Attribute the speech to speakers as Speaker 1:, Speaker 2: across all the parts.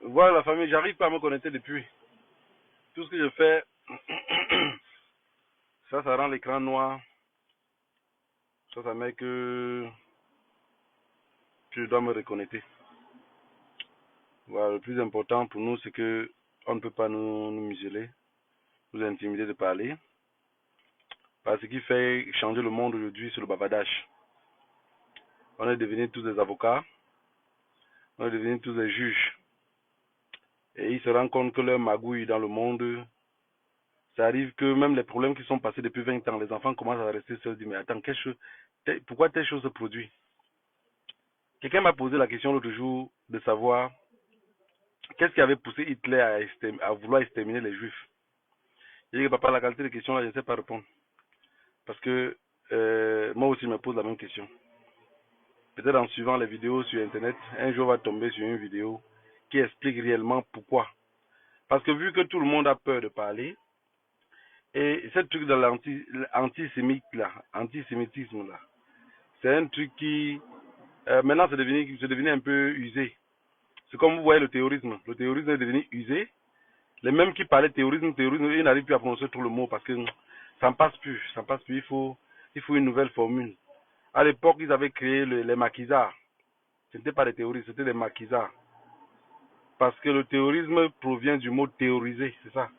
Speaker 1: Voilà la famille, j'arrive pas à me connecter depuis. Tout ce que je fais, ça rend l'écran noir. Ça met que je dois me reconnecter. Voilà, le plus important pour nous, c'est que on ne peut pas nous museler, nous intimider de parler. Parce que ce qui fait changer le monde aujourd'hui, c'est le bavardage. On est devenus tous des avocats, on est devenus tous des juges. Et ils se rendent compte que leur magouille dans le monde, ça arrive que même les problèmes qui sont passés depuis 20 ans, les enfants commencent à rester seuls, disent mais attends, pourquoi telle chose se produit? Quelqu'un m'a posé la question l'autre jour de savoir qu'est-ce qui avait poussé Hitler à vouloir exterminer les juifs. J'ai dit que papa, la qualité de question là, je ne sais pas répondre. Parce que moi aussi, je me pose la même question. Peut-être en suivant les vidéos sur Internet, un jour, on va tomber sur une vidéo qui explique réellement pourquoi. Parce que vu que tout le monde a peur de parler, et ce truc de l'antisémitisme là, c'est un truc qui, maintenant, c'est devenu un peu usé. C'est comme vous voyez le terrorisme. Le terrorisme est devenu usé. Les mêmes qui parlaient terrorisme, ils n'arrivent plus à prononcer tout le mot parce que ça ne passe plus. Ça ne passe plus. Il faut une nouvelle formule. À l'époque, ils avaient créé les maquisards. Ce n'étaient pas des terroristes, c'était des maquisards. Parce que le terrorisme provient du mot théoriser, c'est ça.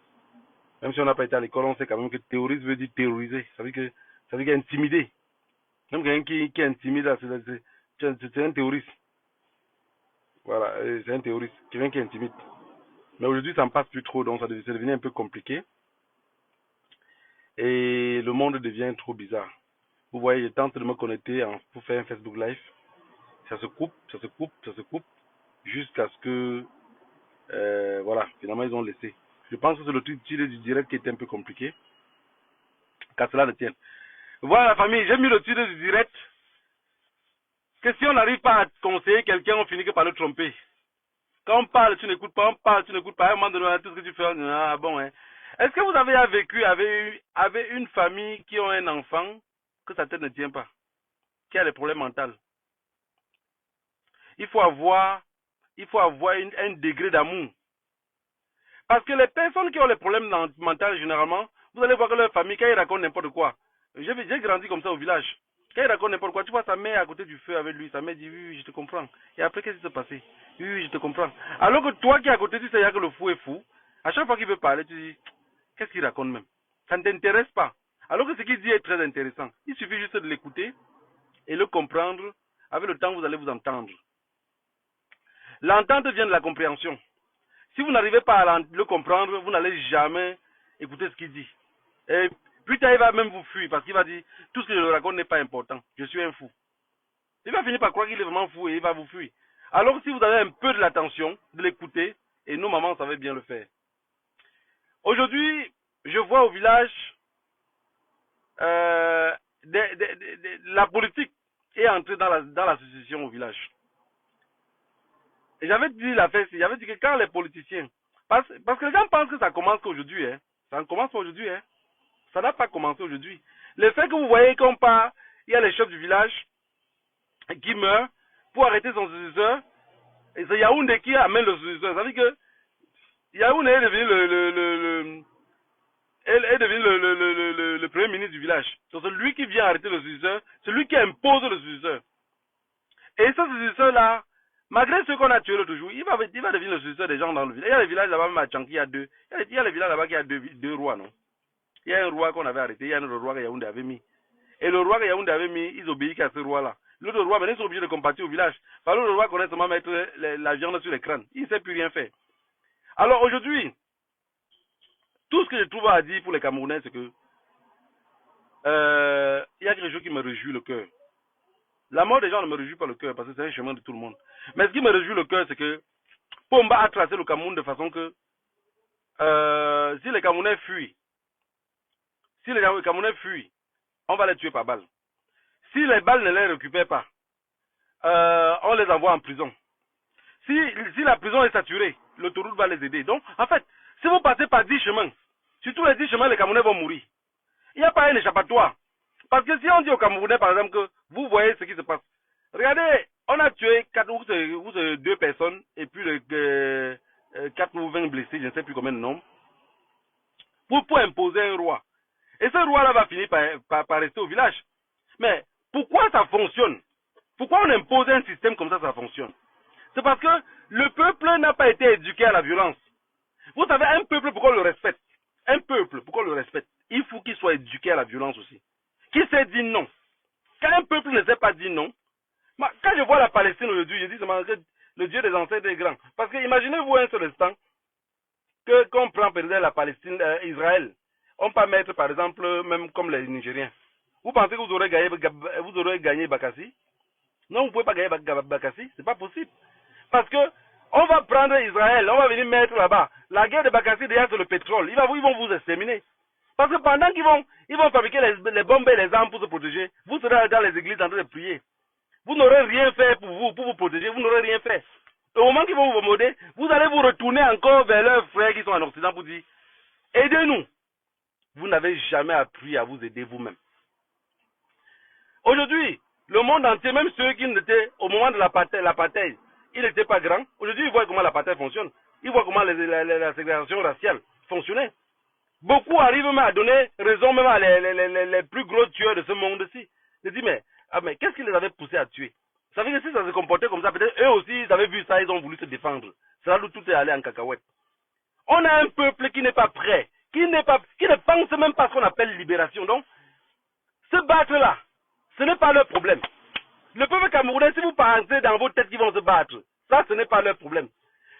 Speaker 1: Même si on n'a pas été à l'école, on sait quand même que terroriste veut dire terroriser. Ça veut dire intimider. Même quelqu'un qui intimide, c'est un terroriste. Voilà, c'est un terroriste. Quelqu'un qui intimide. Mais aujourd'hui, ça ne passe plus trop, donc ça devient un peu compliqué. Et le monde devient trop bizarre. Vous voyez, je tente de me connecter pour faire un Facebook Live. Ça se coupe, ça se coupe, ça se coupe, jusqu'à ce que, voilà, finalement, ils ont laissé. Je pense que c'est le truc tiré du direct qui était un peu compliqué, qu'à cela ne tienne. Voilà, la famille, j'ai mis le tiré du direct. Que si on n'arrive pas à conseiller quelqu'un, on finit que par le tromper. Quand on parle, tu n'écoutes pas, on parle, tu n'écoutes pas. À un moment donné, tout ce que tu fais, ah bon, hein. Est-ce que vous avez vécu avec une famille qui ont un enfant que sa tête ne tient pas, qui a des problèmes mentaux? Il faut avoir un degré d'amour. Parce que les personnes qui ont les problèmes mentaux, généralement, vous allez voir que leur famille, quand ils racontent n'importe quoi, j'ai grandi comme ça au village. Quand ils racontent n'importe quoi, tu vois sa mère à côté du feu avec lui, sa mère dit oui, oui, je te comprends. Et après, qu'est-ce qui s'est passé? Oui, oui, je te comprends. Alors que toi qui es à côté, tu sais que le fou est fou. À chaque fois qu'il veut parler, tu dis, qu'est-ce qu'il raconte même? Ça ne t'intéresse pas. Alors que ce qu'il dit est très intéressant. Il suffit juste de l'écouter et le comprendre. Avec le temps, vous allez vous entendre. L'entente vient de la compréhension. Si vous n'arrivez pas à le comprendre, vous n'allez jamais écouter ce qu'il dit. Et plus tard, il va même vous fuir parce qu'il va dire tout ce que je raconte n'est pas important. Je suis un fou. Il va finir par croire qu'il est vraiment fou et il va vous fuir. Alors si vous avez un peu de l'attention, de l'écouter, et nos mamans savaient bien le faire. Aujourd'hui, je vois au village la politique est entrée dans la succession au village. Et j'avais dit que quand les politiciens, parce que les gens pensent que ça commence qu'aujourd'hui, hein. Ça ne commence pas aujourd'hui, hein. Ça n'a pas commencé aujourd'hui. Le fait que vous voyez qu'on part, il y a les chefs du village qui meurent pour arrêter son successeur, et c'est Yaoundé qui amène le successeur. Ça veut dire que Yaoundé est devenu le premier ministre du village. C'est lui qui vient arrêter le successeur, c'est lui qui impose le successeur. Et ce successeur-là, malgré ce qu'on a tué l'autre jour, il va devenir le successeur des gens dans le village. Il y a les villages là-bas, même à Tchanki, il y a deux. Il y a les villages là-bas qui a deux rois, non? Il y a un roi qu'on avait arrêté, il y a un roi que Yaoundé avait mis. Et le roi que Yaoundé avait mis, ils obéissent qu'à ce roi-là. L'autre roi, maintenant, ils sont obligés de compatir au village. Parce que le roi connaît seulement mettre la viande sur les crânes. Il ne sait plus rien faire. Alors aujourd'hui, tout ce que je trouve à dire pour les Camerounais, c'est que il y a quelque chose qui me réjouit le cœur. La mort des gens ne me réjouit pas le cœur parce que c'est un chemin de tout le monde. Mais ce qui me réjouit le cœur, c'est que Pomba a tracé le Cameroun de façon que si les Camerounais fuient, on va les tuer par balle. Si les balles ne les récupèrent pas, on les envoie en prison. Si la prison est saturée, l'autoroute va les aider. Donc, en fait, si vous passez par 10 chemins, sur tous les 10 chemins, les Camerounais vont mourir. Il n'y a pas un échappatoire. Parce que si on dit aux Camerounais, par exemple, que vous voyez ce qui se passe. Regardez, on a tué 4 ou 2 personnes et puis 4 ou 20 blessés, je ne sais plus combien de nombres, pour imposer un roi. Et ce roi-là va finir par rester au village. Mais pourquoi ça fonctionne? Pourquoi on impose un système comme ça fonctionne? C'est parce que le peuple n'a pas été éduqué à la violence. Vous savez, un peuple, pourquoi on le respecte? Un peuple, pourquoi on le respecte? Il faut qu'il soit éduqué à la violence aussi. Qui sait dire non? Quand un peuple ne sait pas dire non, quand je vois la Palestine aujourd'hui, je dis que le Dieu des ancêtres est grand. Parce que imaginez-vous un seul instant qu'on prend par exemple la Palestine, Israël, on peut mettre par exemple, même comme les Nigériens. Vous pensez que vous aurez gagné Bakassi? Non, vous ne pouvez pas gagner Bakassi, c'est pas possible. Parce que on va prendre Israël, on va venir mettre là-bas. La guerre de Bakassi, déjà, c'est le pétrole. Ils vont vous exterminer. Parce que pendant qu'ils vont fabriquer les bombes et les armes pour se protéger, vous serez dans les églises en train de prier. Vous n'aurez rien fait pour vous protéger, vous n'aurez rien fait. Au moment qu'ils vont vous modder, vous allez vous retourner encore vers leurs frères qui sont en Occident pour dire, aidez-nous. Vous n'avez jamais appris à vous aider vous-même. Aujourd'hui, le monde entier, même ceux qui n'étaient au moment de l'apartheid, ils n'étaient pas grands. Aujourd'hui, ils voient comment l'apartheid fonctionne. Ils voient comment la ségrégation raciale fonctionnait. Beaucoup arrivent même à donner raison même à les plus gros tueurs de ce monde-ci. Ils disent, mais qu'est-ce qui les avait poussés à tuer? Ça veut dire que si ça se comportait comme ça, peut-être eux aussi, ils avaient vu ça, ils ont voulu se défendre. C'est là où tout est allé en cacahuète. On a un peuple qui n'est pas prêt, qui ne pense même pas à ce qu'on appelle libération. Donc, se battre là, ce n'est pas leur problème. Le peuple camerounais, si vous pensez dans vos têtes qu'ils vont se battre, ça, ce n'est pas leur problème.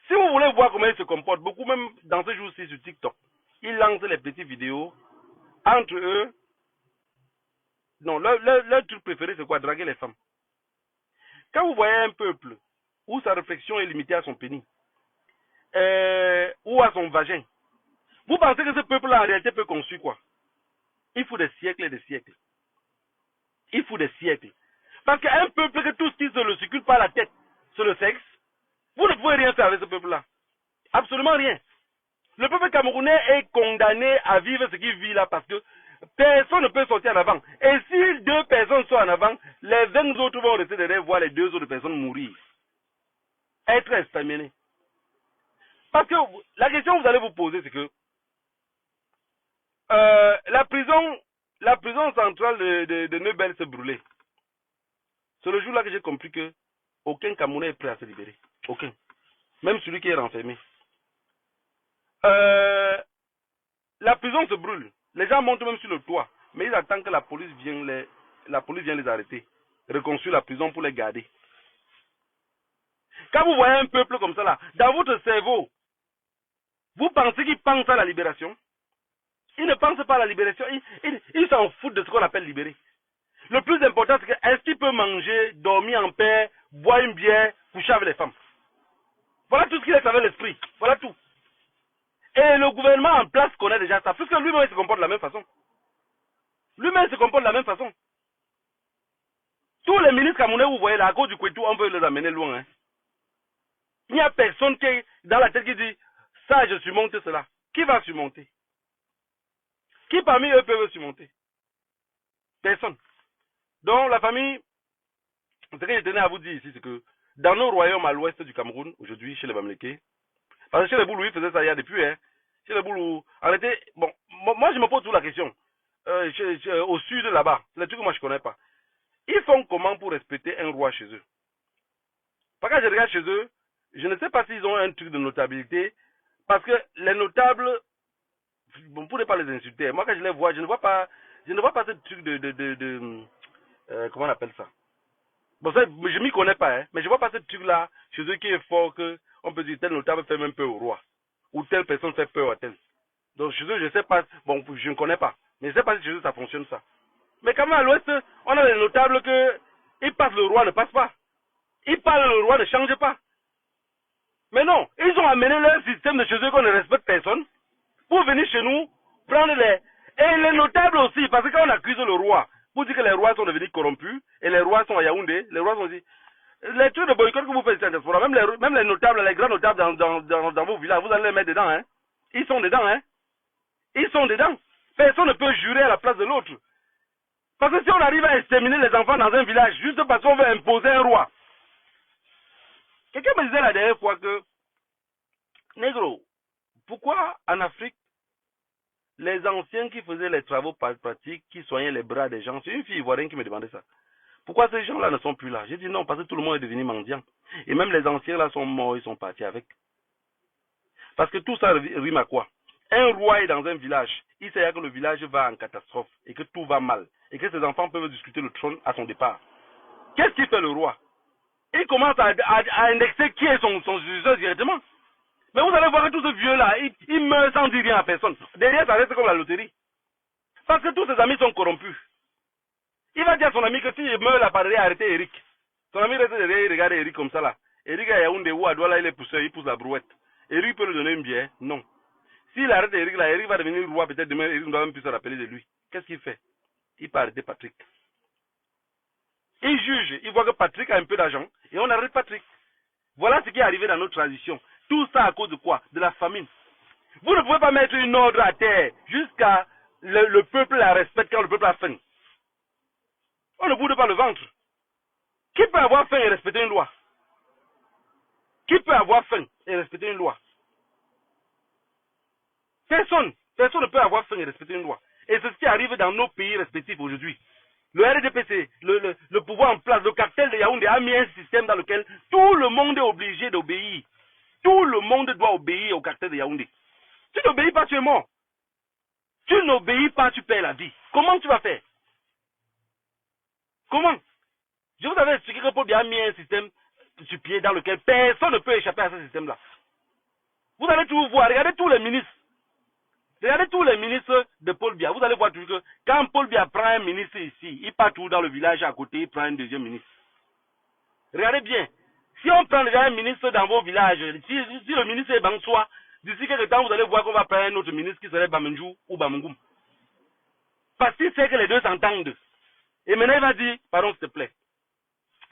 Speaker 1: Si vous voulez voir comment ils se comportent, beaucoup même dans ce jour-ci sur TikTok, ils lancent les petites vidéos entre eux. Non, leur truc préféré, c'est quoi? Draguer les femmes. Quand vous voyez un peuple où sa réflexion est limitée à son pénis, ou à son vagin, vous pensez que ce peuple-là, en réalité, peut construire quoi? Il faut des siècles et des siècles. Il faut des siècles. Parce qu'un peuple que tout ce qui se le circule par la tête, c'est le sexe, vous ne pouvez rien faire avec ce peuple-là. Absolument rien. Le peuple camerounais est condamné à vivre ce qu'il vit là parce que personne ne peut sortir en avant. Et si 2 personnes sont en avant, les 20 autres vont rester derrière voir les 2 autres personnes mourir. Être exterminés. Parce que la question que vous allez vous poser, c'est que la prison centrale de Neubel s'est brûlée. C'est le jour-là que j'ai compris que aucun Camerounais est prêt à se libérer. Aucun. Même celui qui est renfermé. La prison se brûle. Les gens montent même sur le toit. Mais ils attendent que la police vienne les arrêter. Reconstruire la prison pour les garder. Quand vous voyez un peuple comme ça là, dans votre cerveau, vous pensez qu'il pense à la libération? Il ne pense pas à la libération. Il s'en fout de ce qu'on appelle libérer. Le plus important, c'est que est-ce qu'il peut manger, dormir en paix, boire une bière, coucher avec les femmes? Voilà tout ce qu'il laisse avec l'esprit. Voilà tout. Et le gouvernement en place connaît déjà ça, puisque lui-même se comporte de la même façon. Lui-même se comporte de la même façon. Tous les ministres camerounais, vous voyez là, à cause du Kouetou, on veut les amener loin. Hein. Il n'y a personne qui est dans la tête qui dit, ça, je surmonte cela. Qui va surmonter? Qui parmi eux peut surmonter? Personne. Donc, la famille, ce que je tenais à vous dire ici, c'est que dans nos royaumes à l'ouest du Cameroun, aujourd'hui, chez les Bamlékés, parce que chez les Boulous, ils faisaient ça il y a depuis, hein. Chez les Boulous, arrêtez, bon, moi je me pose toujours la question. Au sud là-bas, c'est les trucs que moi je connais pas. Ils font comment pour respecter un roi chez eux? Parce que je regarde chez eux, je ne sais pas s'ils ont un truc de notabilité, parce que les notables, on ne pourrait pas les insulter. Moi quand je les vois, je ne vois pas ce truc comment on appelle ça? Bon, ça, je m'y connais pas, hein, mais je vois pas ce truc-là chez eux qui est fort que on peut dire tel notable fait même peur au roi, ou telle personne fait peur à tel. Donc chez eux, je sais pas, bon, je ne connais pas, mais je sais pas si chez eux ça fonctionne ça. Mais quand même à l'ouest, on a des notables que ils passent, le roi ne passe pas. Ils parlent, le roi ne change pas. Mais non, ils ont amené leur système de chez eux qu'on ne respecte personne pour venir chez nous prendre et les notables aussi, parce que quand on accuse le roi pour dire que les rois sont devenus corrompus et les rois sont à Yaoundé, les rois sont dit les trucs de boycott que vous faites en diaspora, même les notables, les grands notables dans vos villages, vous allez les mettre dedans, hein. Ils sont dedans, hein. Ils sont dedans. Personne ne peut jurer à la place de l'autre. Parce que si on arrive à exterminer les enfants dans un village juste parce qu'on veut imposer un roi. Quelqu'un me disait la dernière fois que Négro, pourquoi en Afrique, les anciens qui faisaient les travaux pratiques, qui soignaient les bras des gens, c'est une fille ivoirienne qui me demandait ça. Pourquoi ces gens-là ne sont plus là? J'ai dit non, parce que tout le monde est devenu mendiant. Et même les anciens là sont morts, ils sont partis avec. Parce que tout ça rime à quoi? Un roi est dans un village, il sait que le village va en catastrophe et que tout va mal et que ses enfants peuvent discuter le trône à son départ. Qu'est-ce qu'il fait le roi? Il commence à indexer qui est son successeur directement. Mais vous allez voir que tout ce vieux-là, il meurt sans dire rien à personne. Derrière, ça reste comme la loterie. Parce que tous ses amis sont corrompus. Il va dire à son ami que s'il meurt là, il arrêter Eric. Son ami reste derrière, il regarde Eric comme ça là. Eric a Yaoundé ou à Douala, il est poussé, il pousse la brouette. Eric peut lui donner une bière? Non. S'il arrête Eric là, Eric va devenir roi, peut-être demain, Eric ne doit même plus se rappeler de lui. Qu'est-ce qu'il fait? Il peut arrêter Patrick. Il juge, il voit que Patrick a un peu d'argent et on arrête Patrick. Voilà ce qui est arrivé dans notre transition. Tout ça à cause de quoi? De la famine. Vous ne pouvez pas mettre une ordre à terre jusqu'à le peuple la respecte quand le peuple a faim. On ne boude pas le ventre. Qui peut avoir faim et respecter une loi? Qui peut avoir faim et respecter une loi? Personne. Personne ne peut avoir faim et respecter une loi. Et c'est ce qui arrive dans nos pays respectifs aujourd'hui. Le RDPC, le pouvoir en place, le cartel de Yaoundé a mis un système dans lequel tout le monde est obligé d'obéir. Tout le monde doit obéir au cartel de Yaoundé. Tu n'obéis pas, tu es mort. Tu n'obéis pas, tu perds la vie. Comment tu vas faire? Comment? Je vous avais expliqué que Paul Biya a mis un système sur pied dans lequel personne ne peut échapper à ce système-là. Vous allez tout voir, regardez tous les ministres. Regardez tous les ministres de Paul Biya. Vous allez voir toujours que quand Paul Biya prend un ministre ici, il part tout dans le village à côté, il prend un deuxième ministre. Regardez bien. Si on prend déjà un ministre dans vos villages, si le ministre est Bangsoa, d'ici quelques temps, vous allez voir qu'on va prendre un autre ministre qui serait Bamenjou ou Bamungoum. Parce qu'il sait que les deux s'entendent. Et maintenant, il va dire, pardon, s'il te plaît.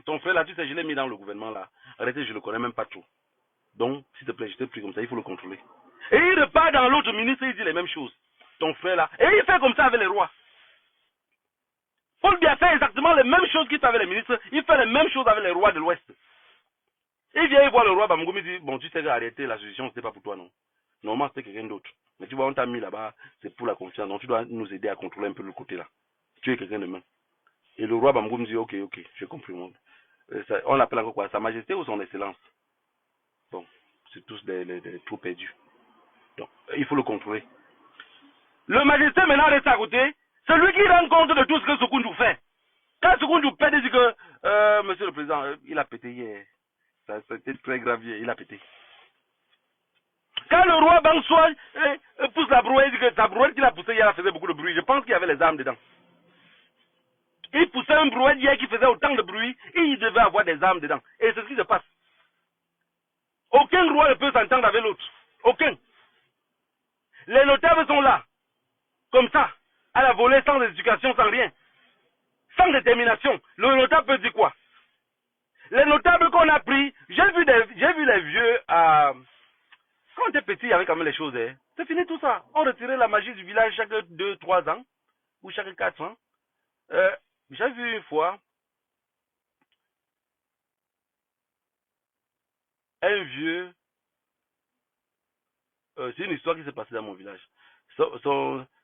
Speaker 1: Ton frère là, tu sais, je l'ai mis dans le gouvernement là. Arrêtez, je le connais même pas trop. Donc, s'il te plaît, je t'ai pris comme ça, il faut le contrôler. Et il repart dans l'autre ministre, il dit les mêmes choses. Ton frère là. Et il fait comme ça avec les rois. Paul Biya fait exactement les mêmes choses qu'il fait avec les ministres. Il fait les mêmes choses avec les rois de l'Ouest. Il vient et voit le roi Bamgoum, il dit, bon, tu sais qu'arrêter la solution, c'était pas pour toi, non. Normalement, c'était quelqu'un d'autre. Mais tu vois, on t'a mis là-bas, c'est pour la confiance. Donc, tu dois nous aider à contrôler un peu le côté là. Tu es quelqu'un de main. Et le roi Bamgoum dit, ok, j'ai compris. On l'appelle encore quoi? Sa Majesté ou son Excellence? Bon, c'est tous des trous perdus. Donc, il faut le contrôler. Le Majesté maintenant reste à côté. C'est lui qui rend compte de tout ce que Soukoundou fait. Quand Soukoundou pète, il dit que, monsieur le président, il a pété hier. C'était très grave, il a pété. Quand le roi Bangsoa pousse la brouette, il dit que sa brouette qu'il a poussée hier faisait beaucoup de bruit. Je pense qu'il y avait les armes dedans. Il poussait un brouette hier qui faisait autant de bruit et il devait avoir des armes dedans. Et c'est ce qui se passe. Aucun roi ne peut s'entendre avec l'autre. Aucun. Les notables sont là. Comme ça. À la volée, sans éducation, sans rien. Sans détermination. Le notable peut dire quoi? Les notables qu'on a pris, j'ai vu les vieux quand on était petit, il y avait quand même les choses. Hein. C'est fini tout ça. On retirait la magie du village chaque 2-3 ans. Ou chaque 4 ans. J'ai vu une fois un vieux. C'est une histoire qui s'est passée dans mon village.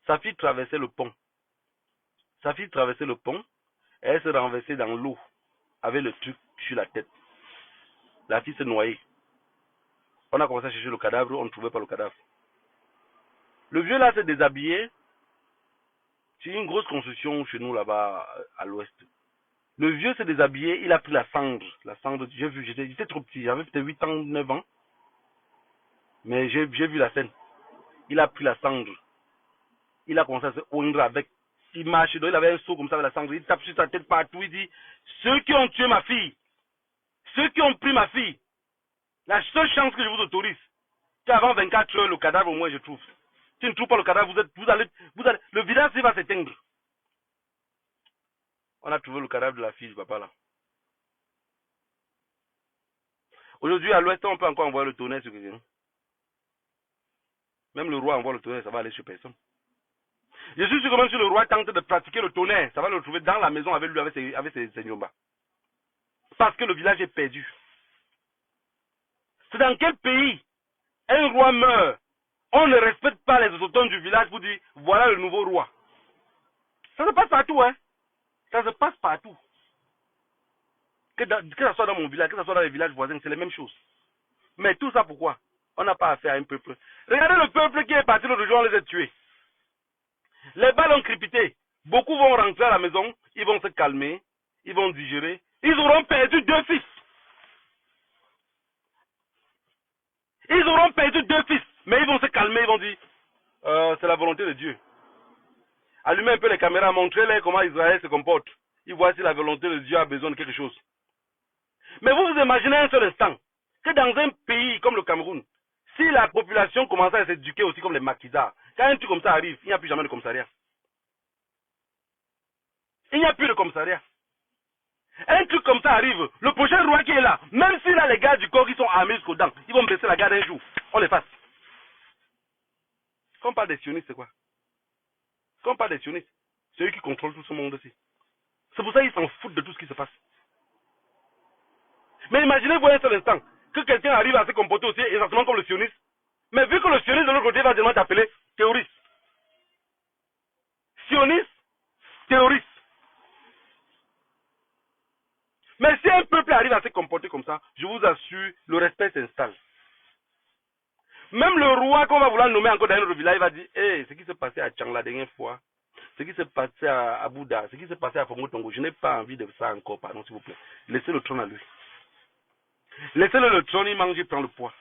Speaker 1: Sa fille traversait le pont. Sa fille traversait le pont. Et elle se renversait dans l'eau. Avec le truc sur la tête. La fille s'est noyée. On a commencé à chercher le cadavre, on ne trouvait pas le cadavre. Le vieux là s'est déshabillé. C'est une grosse construction chez nous là-bas à l'ouest. Le vieux s'est déshabillé, il a pris la cendre. La cendre, j'ai vu, j'étais trop petit, j'avais peut-être 8 ans, 9 ans. Mais j'ai vu la scène. Il a pris la cendre. Il a commencé à se oindre avec. Il marche, il avait un seau comme ça avec la cendre. Il tape sur sa tête partout, il dit, ceux qui ont tué ma fille, ceux qui ont pris ma fille, la seule chance que je vous autorise, c'est avant 24 heures, le cadavre, au moins, je trouve. Si tu ne trouves pas le cadavre, vous allez, le village, il va s'éteindre. On a trouvé le cadavre de la fille du papa, là. Aujourd'hui, à l'ouest, on peut encore envoyer le tonnerre sur quelqu'un. Même le roi envoie le tonnerre, ça va aller sur personne. Je suis sûr que même si le roi tente de pratiquer le tonnerre, ça va le retrouver dans la maison avec lui, avec ses nyombas. Parce que le village est perdu. C'est dans quel pays Un roi meurt. On ne respecte pas les autochtones du village pour dire voilà le nouveau roi. Ça se passe partout, hein. Ça se passe partout. Que ce soit dans mon village, que ce soit dans les villages voisins, c'est les mêmes choses. Mais tout ça pourquoi? On n'a pas affaire à un peuple. Regardez le peuple qui est parti l'autre jour, on les a tués. Les balles ont crépité. Beaucoup vont rentrer à la maison, ils vont se calmer, ils vont digérer. Ils auront perdu 2 fils. Ils auront perdu 2 fils. Mais ils vont se calmer, ils vont dire, c'est la volonté de Dieu. Allumez un peu les caméras, montrez-les comment Israël se comporte. Ils voient si la volonté de Dieu a besoin de quelque chose. Mais vous vous imaginez un seul instant que dans un pays comme le Cameroun, si la population commençait à s'éduquer aussi comme les maquisards, quand un truc comme ça arrive, il n'y a plus jamais de commissariat. Il n'y a plus de commissariat. Un truc comme ça arrive, le prochain roi qui est là, même si là les gars du corps qui sont armés jusqu'aux dents, ils vont baisser la garde un jour, on les fasse. Quand on parle des sionistes, c'est quoi? Quand on parle des sionistes, c'est eux qui contrôlent tout ce monde-ci. C'est pour ça qu'ils s'en foutent de tout ce qui se passe. Mais imaginez-vous un seul instant que quelqu'un arrive à se comporter aussi exactement comme le sioniste. Mais vu que le sioniste de l'autre côté va directement t'appeler terroriste. Sioniste, terroriste. Mais si un peuple arrive à se comporter comme ça, je vous assure, le respect s'installe. Même le roi qu'on va vouloir nommer encore dans un autre village, il va dire, hey, ce qui s'est passé à Tchang la dernière fois, ce qui s'est passé à Bouddha, ce qui s'est passé à Fongo Tongo, je n'ai pas envie de ça encore, pardon s'il vous plaît. Laissez le trône à lui. Laissez-le le trône, il mange, il prend le poids.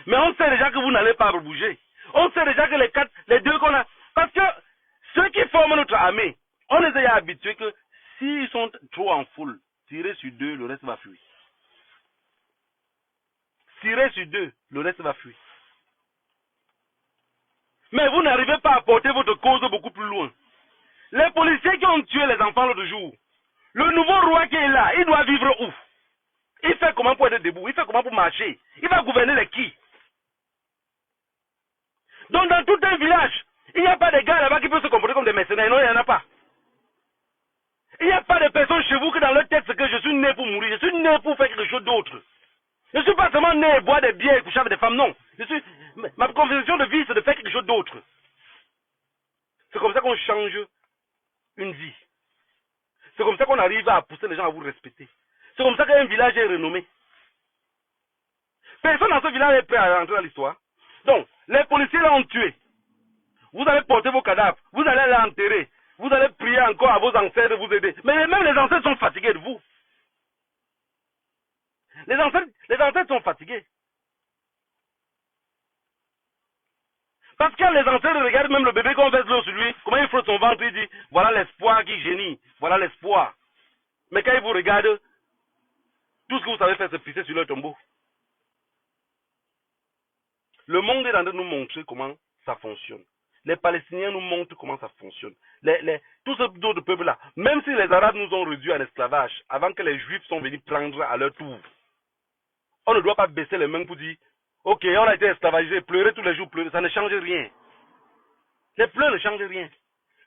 Speaker 1: Mais on sait déjà que vous n'allez pas bouger. On sait déjà que les deux qu'on a... Parce que ceux qui forment notre armée, on les a habitués que s'ils sont trop en foule, tirer sur 2, le reste va fuir. Tirer sur 2, le reste va fuir. Mais vous n'arrivez pas à porter votre cause beaucoup plus loin. Les policiers qui ont tué les enfants l'autre jour, le nouveau roi qui est là, il doit vivre où? Il fait comment pour être debout? Il fait comment pour marcher? Il va gouverner les qui? Donc dans tout un village, il n'y a pas de gars là-bas qui peuvent se comporter comme des mercenaires. Non, il n'y en a pas. Il n'y a pas de personnes chez vous que dans leur tête c'est que je suis né pour mourir. Je suis né pour faire quelque chose d'autre. Je ne suis pas seulement né boire des bières et coucher avec des femmes, non. Ma conviction de vie, c'est de faire quelque chose d'autre. C'est comme ça qu'on change une vie. C'est comme ça qu'on arrive à pousser les gens à vous respecter. C'est comme ça qu'un village est renommé. Personne dans ce village est prêt à rentrer dans l'histoire. Donc, les policiers l'ont tué. Vous allez porter vos cadavres. Vous allez l'enterrer. Vous allez prier encore à vos ancêtres de vous aider. Mais même les ancêtres sont fatigués de vous. Les ancêtres sont fatigués. Parce que les ancêtres regardent même le bébé qu'on verse l'eau sur lui, comment il frotte son ventre, il dit, voilà l'espoir qui génie, voilà l'espoir. Mais quand ils vous regardent, tout ce que vous savez faire, c'est pisser sur leur tombeau. Le monde est en train de nous montrer comment ça fonctionne. Les Palestiniens nous montrent comment ça fonctionne. Tous ces autres peuples-là, même si les Arabes nous ont réduits en esclavage, avant que les Juifs sont venus prendre à leur tour, on ne doit pas baisser les mains pour dire, ok, on a été esclavagisé, pleurer tous les jours, pleurer, ça ne change rien. Les pleurs ne changent rien.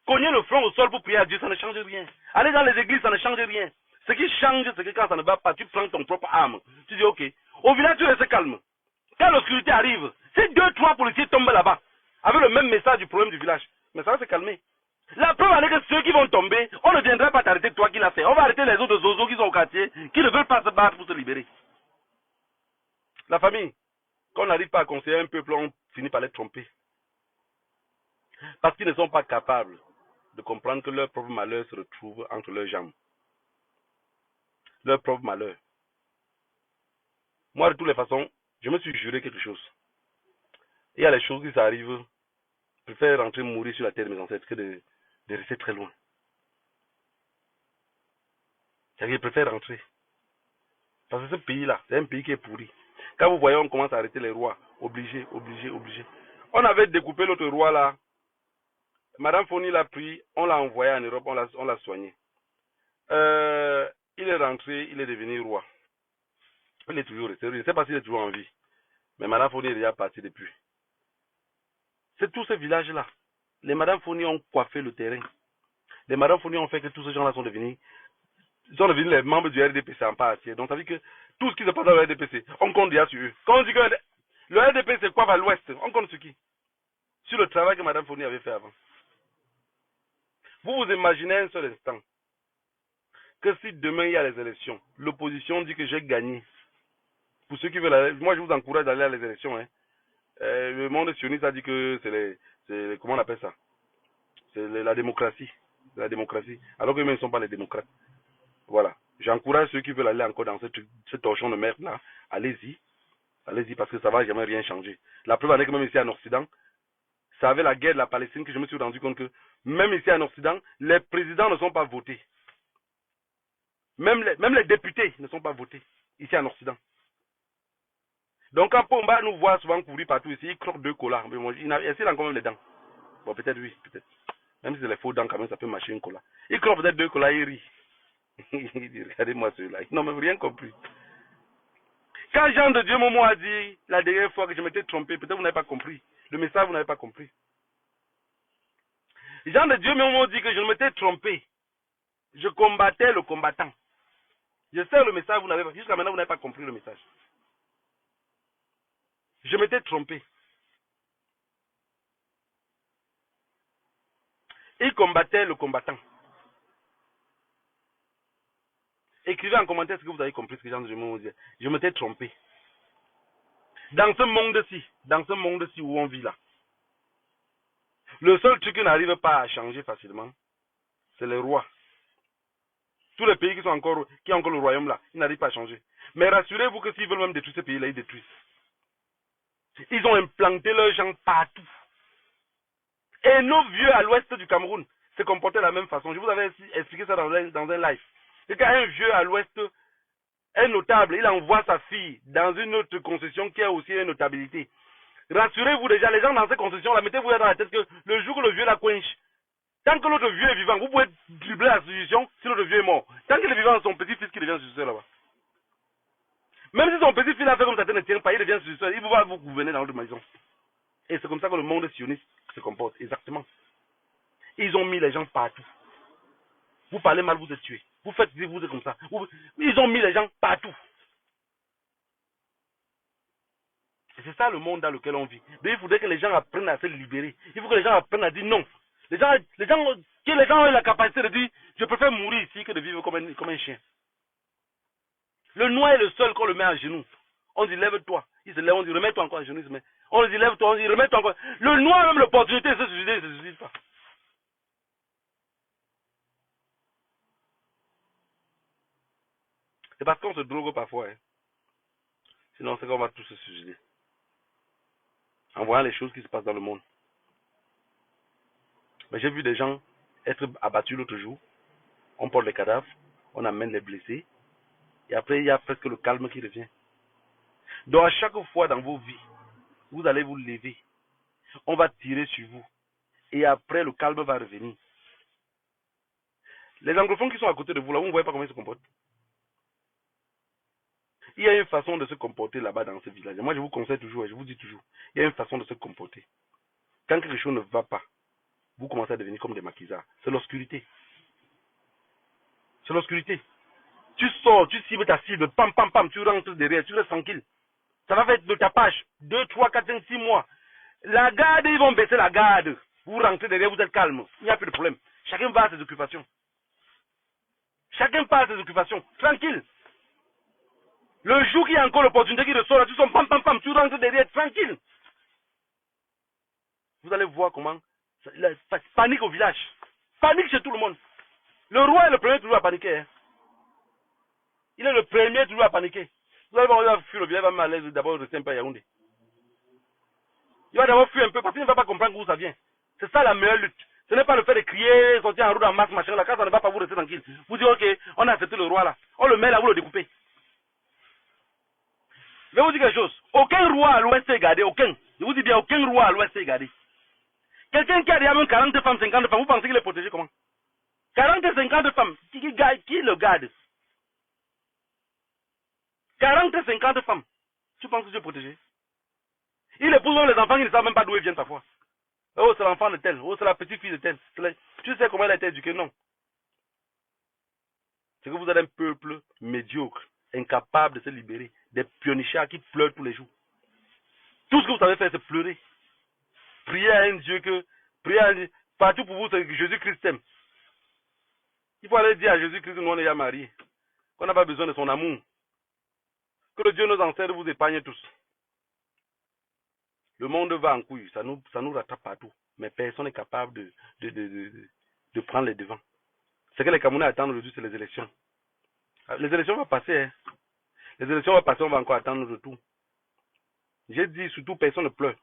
Speaker 1: Cogner le front au sol pour prier à Dieu, ça ne change rien. Aller dans les églises, ça ne change rien. Ce qui change, c'est que quand ça ne va pas, tu prends ton propre arme. Tu dis, ok, au village, tu restes calme. Quand l'obscurité arrive, si 2-3 policiers tombent là-bas, avec le même message du problème du village, mais ça va se calmer. La preuve est que ceux qui vont tomber, on ne viendra pas t'arrêter toi qui l'as fait. On va arrêter les autres zozos qui sont au quartier, qui ne veulent pas se battre pour se libérer. La famille, quand on n'arrive pas à conseiller un peuple, on finit par les tromper. Parce qu'ils ne sont pas capables de comprendre que leur propre malheur se retrouve entre leurs jambes. Leur propre malheur. Moi, de toutes les façons, je me suis juré quelque chose. Il y a les choses qui s'arrivent. Je préfère rentrer mourir sur la terre de mes ancêtres que de rester très loin. Je préfère rentrer. Parce que ce pays-là, c'est un pays qui est pourri. Quand vous voyez, on commence à arrêter les rois. Obligé. On avait découpé l'autre roi là. Madame Foni l'a pris, on l'a envoyé en Europe, on l'a soigné. Il est rentré, il est devenu roi. Il est toujours resté. Je ne sais pas s'il est toujours en vie. Mais Madame Foni est déjà partie depuis. C'est tous ces villages-là. Les Madame Foni ont coiffé le terrain. Les Madame Foni ont fait que tous ces gens-là sont devenus Ils sont devenus les membres du RDPC en part entière. Donc ça veut dire que tout ce qui se passe dans le RDPC, on compte déjà sur eux. Quand on dit que le RDPC c'est quoi vers l'ouest, on compte sur qui? Sur le travail que Mme Fournier avait fait avant. Vous vous imaginez un seul instant que si demain il y a les élections, l'opposition dit que j'ai gagné. Pour ceux qui veulent aller, moi je vous encourage d'aller à les élections. Hein. Le monde sioniste a dit que c'est comment on appelle ça? C'est la démocratie. La démocratie. Alors qu'eux-mêmes ne sont pas les démocrates. Voilà. J'encourage ceux qui veulent aller encore dans ce torchon de merde là. Allez-y. Allez-y parce que ça va jamais rien changer. La preuve est que même ici en Occident, ça avait la guerre de la Palestine que je me suis rendu compte que même ici en Occident, les présidents ne sont pas votés. Même les députés ne sont pas votés ici en Occident. Donc quand Pomba nous voit souvent courir partout ici, il croque 2 colas. Mais moi, il a quand même les dents. Bon, peut-être oui, peut-être. Même si c'est les faux dents, quand même, ça peut marcher un cola. Il croque peut-être 2 colas, il rit. Il dit, regardez-moi celui-là. Ils n'ont même rien compris. Quand Jean de Dieu Momo a dit la dernière fois que je m'étais trompé, peut-être vous n'avez pas compris. Le message, vous n'avez pas compris. Jean de Dieu Momo dit que je m'étais trompé. Je combattais le combattant. Je sais le message, vous n'avez pas. Jusqu'à maintenant, vous n'avez pas compris le message. Je m'étais trompé. Il combattait le combattant. Écrivez en commentaire ce que vous avez compris ce que Jean de Dieu Momo dit. Je m'étais trompé. Dans ce monde-ci où on vit là, le seul truc qui n'arrive pas à changer facilement, c'est les rois. Tous les pays qui ont encore le royaume là, ils n'arrivent pas à changer. Mais rassurez-vous que s'ils veulent même détruire ce pays-là, ils détruisent. Ils ont implanté leurs gens partout. Et nos vieux à l'ouest du Cameroun se comportaient de la même façon. Je vous avais expliqué ça dans un live. C'est quand un vieux à l'ouest, un notable, il envoie sa fille dans une autre concession qui a aussi une notabilité. Rassurez-vous déjà, les gens dans ces concessions-là, mettez-vous dans la tête que le jour que le vieux la coince, tant que l'autre vieux est vivant, vous pouvez dribbler la solution si l'autre vieux est mort. Tant qu'il est vivant, c'est son petit-fils qui devient successeur là-bas. Même si son petit-fils a fait comme ça ne tient pas, il devient successeur, il va vous gouverner dans votre maison. Et c'est comme ça que le monde sioniste se comporte, exactement. Ils ont mis les gens partout. Vous parlez mal, vous êtes tué. Vous faites vous êtes comme ça. Ils ont mis les gens partout. Et c'est ça le monde dans lequel on vit. Mais il faudrait que les gens apprennent à se libérer. Il faut que les gens apprennent à dire non. Que les gens aient la capacité de dire je préfère mourir ici que de vivre comme un chien. Le noir est le seul qu'on le met à genoux. On dit lève-toi. Il se lève, on dit remets-toi encore à genoux. On dit lève-toi, on dit remets-toi encore. Le noir a même l'opportunité de se suicider, il ne se suicide pas. C'est parce qu'on se drogue parfois. Hein. Sinon, c'est qu'on va tous se suicider. En voyant les choses qui se passent dans le monde. Mais j'ai vu des gens être abattus l'autre jour. On porte les cadavres, on amène les blessés. Et après, il y a presque le calme qui revient. Donc, à chaque fois dans vos vies, vous allez vous lever. On va tirer sur vous. Et après, le calme va revenir. Les anglophones qui sont à côté de vous, là, vous ne voyez pas comment ils se comportent. Il y a une façon de se comporter là-bas dans ce village. Moi, je vous conseille toujours, je vous dis toujours, il y a une façon de se comporter. Quand quelque chose ne va pas, vous commencez à devenir comme des maquisards. C'est l'obscurité. C'est l'obscurité. Tu sors, tu cibles ta cible, pam, pam, pam, tu rentres derrière, tu restes tranquille. Ça va faire de tapage. 2, 3, 4, 5, 6 mois. La garde, ils vont baisser la garde. Vous rentrez derrière, vous êtes calme. Il n'y a plus de problème. Chacun va à ses occupations. Chacun part à ses occupations. Tranquille. Le jour qu'il y a encore l'opportunité qui ressort, là, tu sors, pam, pam, pam, tu rentres derrière, tranquille. Vous allez voir comment ça panique au village. Panique chez tout le monde. Le roi est le premier toujours à paniquer. Hein. Il est le premier toujours à paniquer. Vous allez voir, il va fuir le village, il va mal à l'aise d'abord rester un peu à Yaoundé. Il va d'abord fuir un peu parce qu'il ne va pas comprendre d'où ça vient. C'est ça la meilleure lutte. Ce n'est pas le fait de crier, sortir en route en masse, machin. La case, ça ne va pas vous rester tranquille. Vous dites, ok, on a accepté le roi là. On le met là, vous le découpez. Je vais vous dire quelque chose. Aucun roi à l'ouest est gardé, aucun. Je vous dis bien, aucun roi à l'ouest est gardé. Quelqu'un qui a déjà même 40 femmes, 50 femmes, vous pensez qu'il est protégé comment? 40 et 50 femmes, qui le garde? 40 et 50 femmes, tu penses que tu es protégé? Il épouse les enfants qui ne savent même pas d'où ils viennent parfois. Oh, c'est l'enfant de tel, oh, c'est la petite fille de tel. Tu sais comment elle a été éduquée? Non. C'est que vous êtes un peuple médiocre, incapable de se libérer, des pionnichards qui pleurent tous les jours. Tout ce que vous savez faire, c'est pleurer. Priez à un Dieu que, priez à un Dieu, partout pour vous, c'est que Jésus-Christ t'aime. Il faut aller dire à Jésus-Christ que nous on est déjà mariés, qu'on n'a pas besoin de son amour. Que le Dieu nos ancêtres vous épargne tous. Le monde va en couille, ça nous rattrape partout. Mais personne n'est capable de prendre les devants. Ce que les Camerounais attendent aujourd'hui, c'est les élections. Les élections vont passer. Hein. Les élections vont passer, on va encore attendre le retour. J'ai dit surtout, personne ne pleure.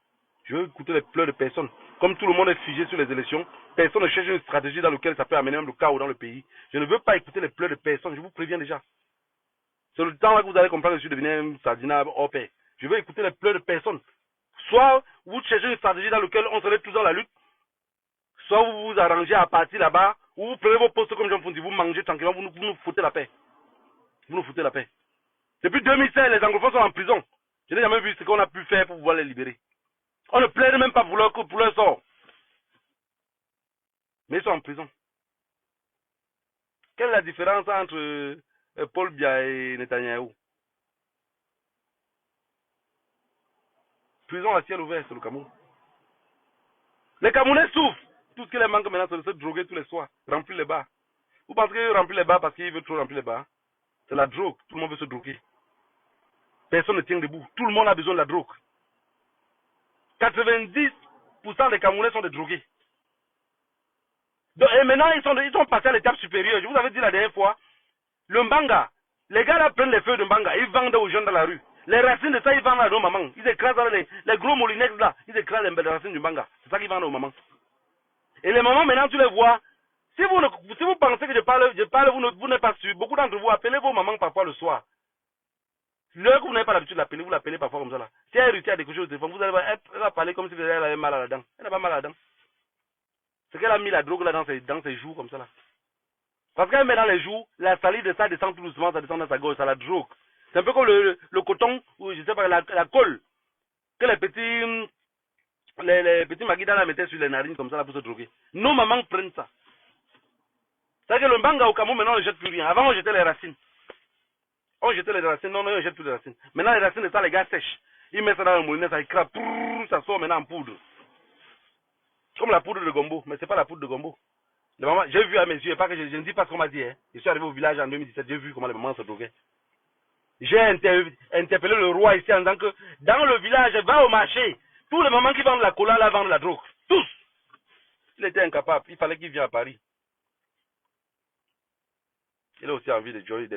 Speaker 1: Je veux écouter les pleurs de personne. Comme tout le monde est figé sur les élections, personne ne cherche une stratégie dans laquelle ça peut amener même le chaos dans le pays. Je ne veux pas écouter les pleurs de personne, je vous préviens déjà. C'est le temps là que vous allez comprendre que je suis devenu un sardinat hors pair. Je veux écouter les pleurs de personne. Soit vous cherchez une stratégie dans laquelle on serait tous dans la lutte, soit vous vous arrangez à partir là-bas, ou vous prenez vos postes comme Jean Fondi, vous mangez tranquillement, vous nous foutez la paix. Vous nous foutez la paix. Depuis 2016, les anglophones sont en prison. Je n'ai jamais vu ce qu'on a pu faire pour pouvoir les libérer. On ne plaide même pas pour leur sort. Mais ils sont en prison. Quelle est la différence entre Paul Biya et Netanyahou? Prison à ciel ouvert, c'est le Cameroun. Les Camerounais souffrent. Tout ce qui les manque maintenant, c'est de se droguer tous les soirs, remplir les bars. Vous pensez qu'ils remplissent les bars parce qu'ils veulent trop remplir les bars? C'est la drogue. Tout le monde veut se droguer. Personne ne tient debout. Tout le monde a besoin de la drogue. 90% des Camerounais sont des drogués. Donc, et maintenant, ils sont passés à l'étape supérieure. Je vous avais dit la dernière fois, le mbanga, les gars là prennent les feuilles de mbanga, ils vendent aux jeunes dans la rue. Les racines de ça, ils vendent à nos mamans. Ils écrasent les gros molinex là, ils écrasent les racines du mbanga. C'est ça qu'ils vendent aux mamans. Et les mamans, maintenant, tu les vois. Si vous pensez que je parle, vous n'êtes pas sûr. Beaucoup d'entre vous, appelez vos mamans parfois le soir. L'heure que vous n'avez pas l'habitude de l'appeler, vous l'appelez parfois comme ça là. Si elle réussit à décrocher au téléphone, vous allez voir, elle va parler comme si elle avait mal à la dent. Elle n'a pas mal à la dent. C'est qu'elle a mis la drogue là dans ses joues comme ça là. Parce qu'elle met dans les joues, la salive de ça descend tout doucement, ça descend dans sa gorge, ça la drogue. C'est un peu comme le coton, ou je sais pas, la colle, que les petits maguidas la mettaient sur les narines comme ça là pour se droguer. Nos mamans prennent ça. C'est-à-dire que le mbanga au Cameroun, maintenant on ne jette plus rien. Avant on jetait les racines. On jetait les racines, non, on ne jette plus les racines. Maintenant les racines de ça, les gars sèchent. Ils mettent ça dans le moulinet, ça écrase, ça sort maintenant en poudre. Comme la poudre de gombo, mais c'est pas la poudre de gombo. J'ai vu à mes yeux, pas que je ne dis pas ce qu'on m'a dit. Hein. Je suis arrivé au village en 2017, j'ai vu comment les mamans se droguaient. J'ai interpellé le roi ici en disant que dans le village, va au marché. Tous les mamans qui vendent la cola, là, vendent la drogue. Tous. Il était incapable. Il fallait qu'il vienne à Paris. Il a aussi envie d'enjoy.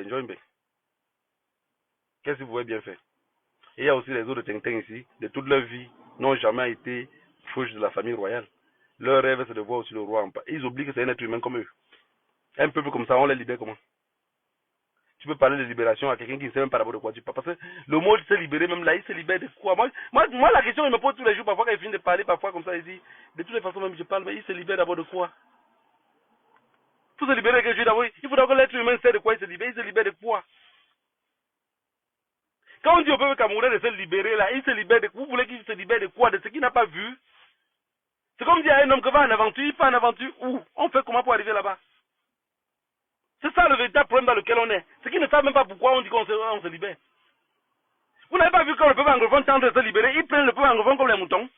Speaker 1: Qu'est-ce que vous pouvez bien faire? Et il y a aussi les autres Tintin ici, de toute leur vie, n'ont jamais été proches de la famille royale. Leur rêve, c'est de voir aussi le roi en paix. Ils oublient que c'est un être humain comme eux. Un peuple comme ça, on les libère comment? Tu peux parler de libération à quelqu'un qui ne sait même pas d'abord de quoi tu parles. Parce que le mot se libérer, même là, il se libère de quoi? Moi, la question, il me pose tous les jours, parfois quand il finit de parler, parfois comme ça, il dit, de toutes les façons, même je parle, mais il se libère d'abord de quoi? Pour se libérer de quelque chose d'abord, il faut d'abord que l'être humain sait de quoi il se libère de quoi? Quand on dit au peuple camerounais de se libérer là, il se libère de quoi? Vous voulez qu'il se libère de quoi? De ce qu'il n'a pas vu? C'est comme dire à un homme que va en aventure, il fait en aventure où? On fait comment pour arriver là-bas? C'est ça le véritable problème dans lequel on est. C'est qu'ils ne savent même pas pourquoi on dit qu'on se libère. Vous n'avez pas vu quand le peuple anglophone tente de se libérer, ils prennent le peuple anglophone comme les moutons.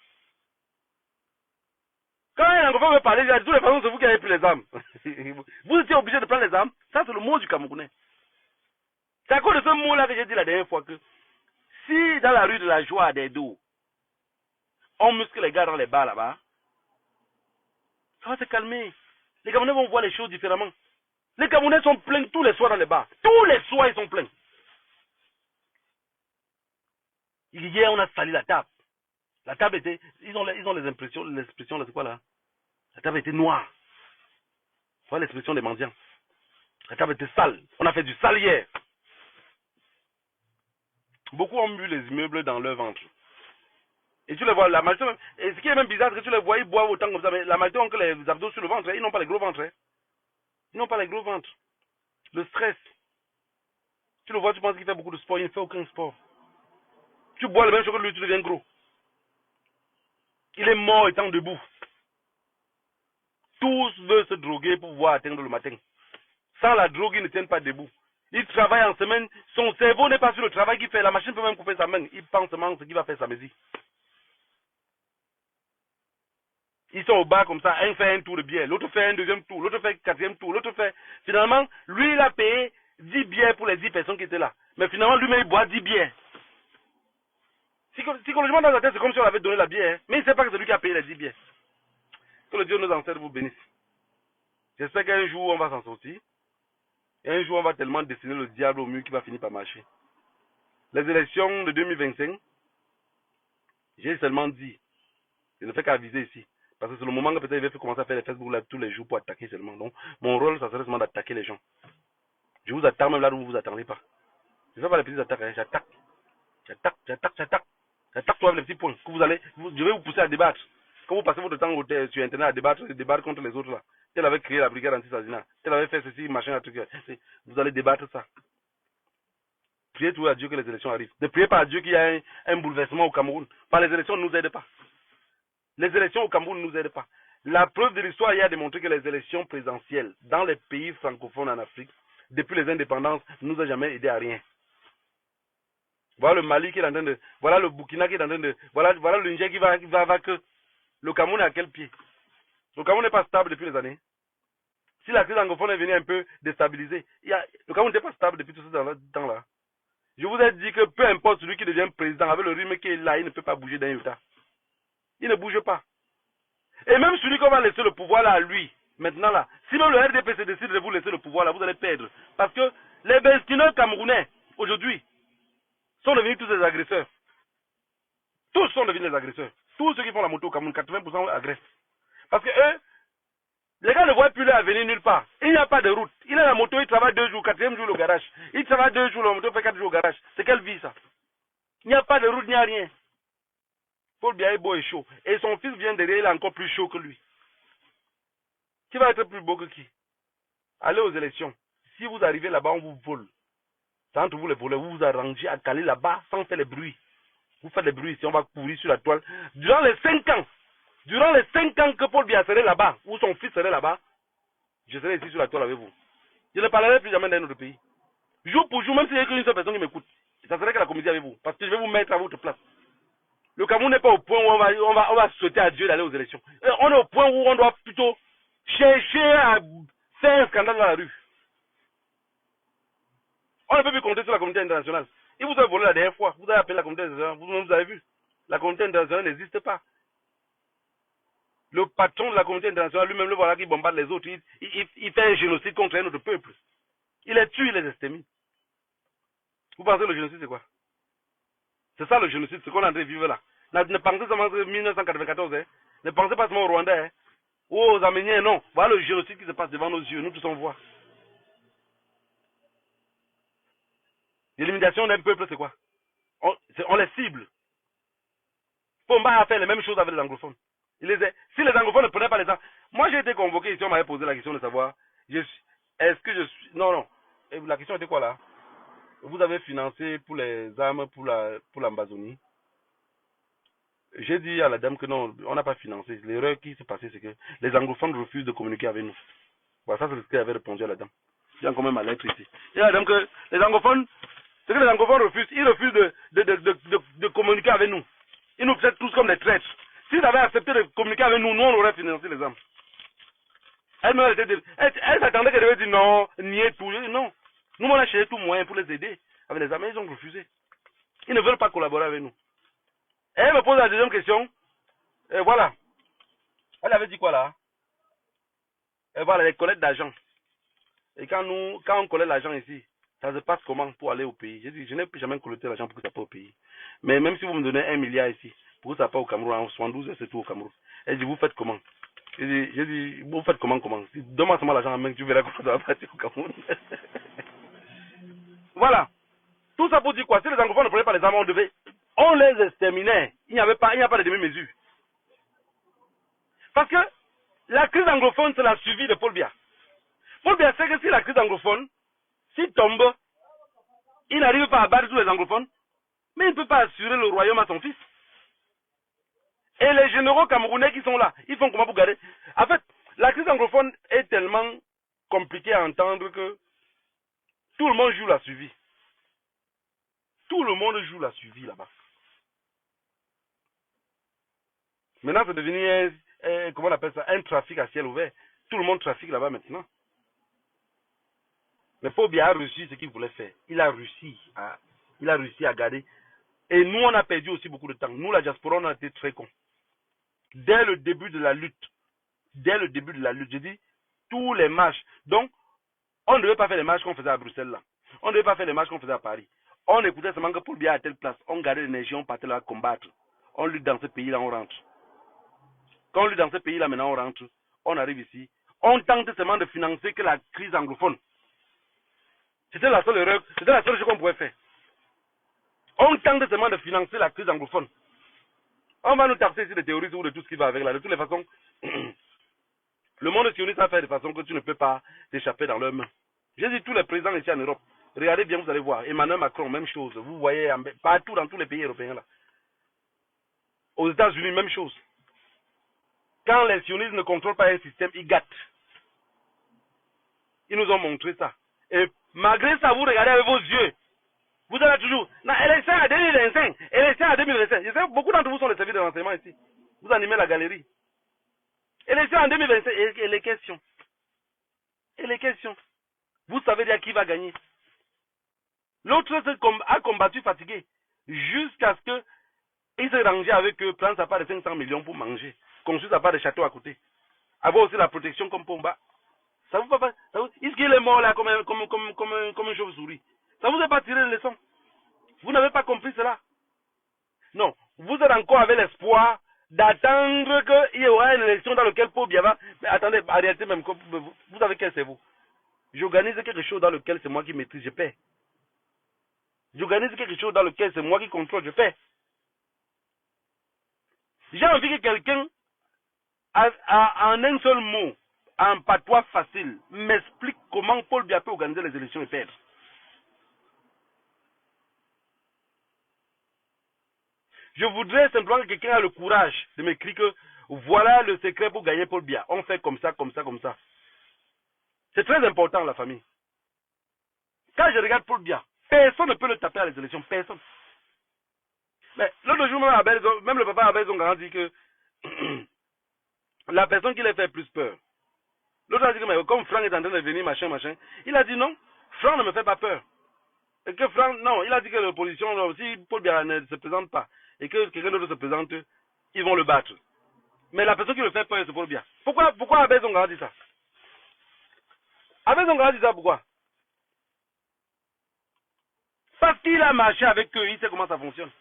Speaker 1: Quand un anglophone veut parler, il dit de toutes les façons, c'est vous qui avez pris les armes. Vous étiez obligé de prendre les armes. Ça, c'est le mot du Camerounais. C'est à cause de ce mot-là que j'ai dit la dernière fois que si dans la rue de la joie des dos, on muscle les gars dans les bars là-bas, ça va se calmer. Les Camerounais vont voir les choses différemment. Les Camerounais sont pleins tous les soirs dans les bars. Tous les soirs, ils sont pleins. Hier, on a sali la table. La table était... Ils ont les impressions, l'expression, là, c'est quoi là? La table était noire. Voilà l'expression des mendiants. La table était sale. On a fait du sale hier. Beaucoup ont bu les immeubles dans leur ventre. Et tu les vois, la majorité même... Et ce qui est même bizarre, c'est que tu les vois, ils boivent autant comme ça, mais la majorité ont que les abdos sur le ventre. Ils n'ont pas les gros ventres. Ils n'ont pas les gros ventres. Le stress. Tu le vois, tu penses qu'il fait beaucoup de sport, il ne fait aucun sport. Tu bois le même chose que lui, tu deviens gros. Il est mort étant debout. Tous veulent se droguer pour pouvoir atteindre le matin. Sans la drogue, ils ne tiennent pas debout. Il travaille en semaine, son cerveau n'est pas sur le travail qu'il fait. La machine peut même couper sa main. Il pense seulement ce qu'il va faire samedi. Ils sont au bar comme ça, un fait un tour de bière, l'autre fait un deuxième tour, l'autre fait un quatrième tour, l'autre fait... Finalement, lui, il a payé 10 bières pour les 10 personnes qui étaient là. Mais finalement, lui-même, il boit 10 bières. Psychologiquement, dans sa tête, c'est comme si on avait donné la bière. Mais il ne sait pas que c'est lui qui a payé les 10 bières. Que le Dieu nous ancêtres vous bénisse. J'espère qu'un jour, on va s'en sortir. Et un jour, on va tellement dessiner le diable au mur qu'il va finir par marcher. Les élections de 2025, j'ai seulement dit, je ne fais qu'aviser ici. Parce que c'est le moment que peut-être il va commencer à faire les Facebook Live tous les jours pour attaquer seulement. Donc, mon rôle, ça serait seulement d'attaquer les gens. Je vous attaque même là où vous ne vous attendez pas. Je ne fais pas les petites attaques, hein. J'attaque. J'attaque toi les petits points. Que vous allez, je vais vous pousser à débattre. Quand vous passez votre temps sur Internet à débattre contre les autres là. Tel avait créé la brigade anti-assassinat. Tel avait fait ceci, machin, un truc. Vous allez débattre ça. Priez tout à Dieu que les élections arrivent. Ne priez pas à Dieu qu'il y ait un bouleversement au Cameroun. Par les élections ne nous aident pas. Les élections au Cameroun ne nous aident pas. La preuve de l'histoire a démontré que les élections présidentielles dans les pays francophones en Afrique, depuis les indépendances, ne nous a jamais aidé à rien. Voilà le Mali qui est en train de... Voilà le Burkina qui est en train de... Voilà le Niger qui va que... Le Cameroun est à quel pied? Le Cameroun n'est pas stable depuis les années. Si la crise anglophone est venue un peu déstabiliser, le Cameroun n'était pas stable depuis tout ce temps-là. Je vous ai dit que peu importe celui qui devient président, avec le rythme qui est là, il ne peut pas bouger d'un iota. Il ne bouge pas. Et même celui qu'on va laisser le pouvoir là à lui, maintenant là, si même le RDPC décide de vous laisser le pouvoir là, vous allez perdre. Parce que les bestineurs camerounais, aujourd'hui, sont devenus tous des agresseurs. Tous sont devenus des agresseurs. Tous ceux qui font la moto au Cameroun, 80% agressent. Parce que eux, les gars ne voient plus leur avenir nulle part. Il n'y a pas de route. Il a la moto, il travaille 2 jours, 4e jour au garage. Il travaille 2 jours, la moto fait 4 jours au garage. C'est quelle vie ça? Il n'y a pas de route, il n'y a rien. Paul Biya est beau et chaud. Et son fils vient derrière, il est encore plus chaud que lui. Qui va être plus beau que qui? Allez aux élections. Si vous arrivez là-bas, on vous vole. C'est entre vous les voleurs, vous vous arrangez à caler là-bas sans faire les bruits. Vous faites les bruits ici, on va courir sur la toile. Durant les 5 ans que Paul Biya serait là-bas, ou son fils serait là-bas, je serai ici sur la toile avec vous. Je ne parlerai plus jamais d'un autre pays. Jour pour jour, même s'il n'y a qu'une seule personne qui m'écoute, ça serait que la communauté avec vous. Parce que je vais vous mettre à votre place. Le Cameroun n'est pas au point où on va souhaiter à Dieu d'aller aux élections. On est au point où on doit plutôt chercher à faire un scandale dans la rue. On ne peut plus compter sur la communauté internationale. Il vous a volé la dernière fois. Vous avez appelé la communauté internationale. Vous avez vu. La communauté internationale n'existe pas. Le patron de la communauté internationale, lui-même, le voilà qui bombarde les autres. Il fait un génocide contre un autre peuple. Il les tue, il les extermine. Vous pensez que le génocide, c'est quoi? C'est ça le génocide, ce qu'on est en train de vivre là. Ne pensez seulement en 1994, hein. Ne pensez pas seulement au Rwandais, hein. Ou aux Arméniens, non. Voilà le génocide qui se passe devant nos yeux, nous tous on voit. L'élimination d'un peuple, c'est quoi? On les cible. Pomba a fait les mêmes choses avec les anglophones. Si les anglophones ne prenaient pas les gens. Moi j'ai été convoqué ici, on m'avait posé la question de savoir, est-ce que je suis... Non. Et la question était quoi là? Vous avez financé pour les armes pour l'Ambazonie. J'ai dit à la dame que non, on n'a pas financé. L'erreur qui s'est passée, c'est que les anglophones refusent de communiquer avec nous. Voilà, ça c'est ce qu'elle avait répondu à la dame. J'ai encore même ma lettre ici. J'ai dit à la dame que les anglophones, ce que les anglophones refusent, ils refusent de communiquer avec nous. Ils nous traitent tous comme des traîtres. S'ils avaient accepté de communiquer avec nous, nous on aurait financé les armes. Elle s'attendait qu'elle devait dire non, nier tout. Non. Nous, on a cherché tout moyen pour les aider. Avec les armées, ils ont refusé. Ils ne veulent pas collaborer avec nous. Et elle me pose la deuxième question. Et voilà. Elle avait dit quoi là? Et voilà, les collectes d'argent. Et quand on collecte l'argent ici, ça se passe comment pour aller au pays? J'ai dit, je n'ai jamais collecté l'argent pour que ça parte au pays. Mais même si vous me donnez 1 milliard ici, pour que ça parte au Cameroun, en 72, c'est tout au Cameroun. Elle dit, vous faites comment? J'ai dit, vous faites comment? Donne-moi seulement l'argent en main, tu verras comment ça va partir au Cameroun. Voilà. Tout ça pour dire quoi? Si les anglophones ne prenaient pas les armes, on les exterminait. Il n'y a pas de demi-mesure. Parce que la crise anglophone, c'est la suivi de Paul Biya. Paul Biya sait que si la crise anglophone, s'il tombe, il n'arrive pas à battre tous les anglophones, mais il ne peut pas assurer le royaume à son fils. Et les généraux camerounais qui sont là, ils font comment pour garder? En fait, la crise anglophone est tellement compliqué à entendre que tout le monde joue la suivi. Tout le monde joue la suivi là-bas. Maintenant, c'est devenu, comment on appelle ça, un trafic à ciel ouvert. Tout le monde trafique là-bas maintenant. Mais Paul Biya a réussi ce qu'il voulait faire. Il a réussi à garder. Et nous, on a perdu aussi beaucoup de temps. Nous, la diaspora, on a été très cons. Dès le début de la lutte, je dis, tous les marches. Donc, on ne devait pas faire les marches qu'on faisait à Bruxelles là. On ne devait pas faire les marches qu'on faisait à Paris. On écoutait seulement que Paul Biya à telle place. On gardait l'énergie, on partait là combattre. On lutte dans ce pays-là, on rentre. Quand on lutte dans ce pays-là, maintenant on rentre. On arrive ici. On tente seulement de financer que la crise anglophone. C'était la seule erreur, c'était la seule chose qu'on pouvait faire. On tente seulement de financer la crise anglophone. On va nous taxer ici de terrorisme ou de tout ce qui va avec là. De toutes les façons, le monde sioniste a fait de façon que tu ne peux pas t'échapper dans leurs mains. J'ai dit tous les présidents ici en Europe. Regardez bien, vous allez voir. Emmanuel Macron, même chose. Vous voyez partout dans tous les pays européens là. Aux États-Unis, même chose. Quand les sionistes ne contrôlent pas un système, ils gâtent. Ils nous ont montré ça. Et malgré ça, vous regardez avec vos yeux. Vous avez toujours, non, élection à 2025, élection à 2025. Je sais, beaucoup d'entre vous sont les services de renseignement ici. Vous animez la galerie. Élection en 2025, et les questions. Et les questions. Vous savez déjà qui va gagner. L'autre a combattu fatigué. Jusqu'à ce qu'il se rangeait avec eux, prendre sa part de 500 millions pour manger. Construire sa part de château à côté. Avoir aussi la protection comme Pomba. Ça vous pas. Est-ce qu'il est mort là comme une chauve-souris? Ça vous a pas tiré de leçon? Vous n'avez pas compris cela? Non. Vous êtes encore avec l'espoir d'attendre qu'il y aura une élection dans laquelle Paul Biya va. Mais attendez, en réalité même, vous savez quel c'est vous? J'organise quelque chose dans lequel c'est moi qui maîtrise, je paie. J'organise quelque chose dans lequel c'est moi qui contrôle, je paie. J'ai envie que quelqu'un, en un seul mot, en patois facile, m'explique comment Paul Biya peut organiser les élections et perdre. Je voudrais simplement que quelqu'un ait le courage de m'écrire que voilà le secret pour gagner Paul Biya. On fait comme ça, comme ça, comme ça. C'est très important, la famille. Quand je regarde Paul Biya, personne ne peut le taper à les élections. Personne. Mais l'autre jour, même le papa Abel Zonga a dit que la personne qui les fait plus peur. L'autre a dit que mais comme Franck est en train de venir, machin, machin. Il a dit non, Franck ne me fait pas peur. Et que Franck, non, il a dit que l'opposition, si Paul Biya ne se présente pas, et que quelqu'un d'autre se présente, ils vont le battre. Mais la personne qui le fait peur, c'est Paul Biya. Pourquoi Abel Zonga a dit ça? Abel Zonga a dit ça pourquoi? Parce qu'il a marché avec eux, il sait comment ça fonctionne.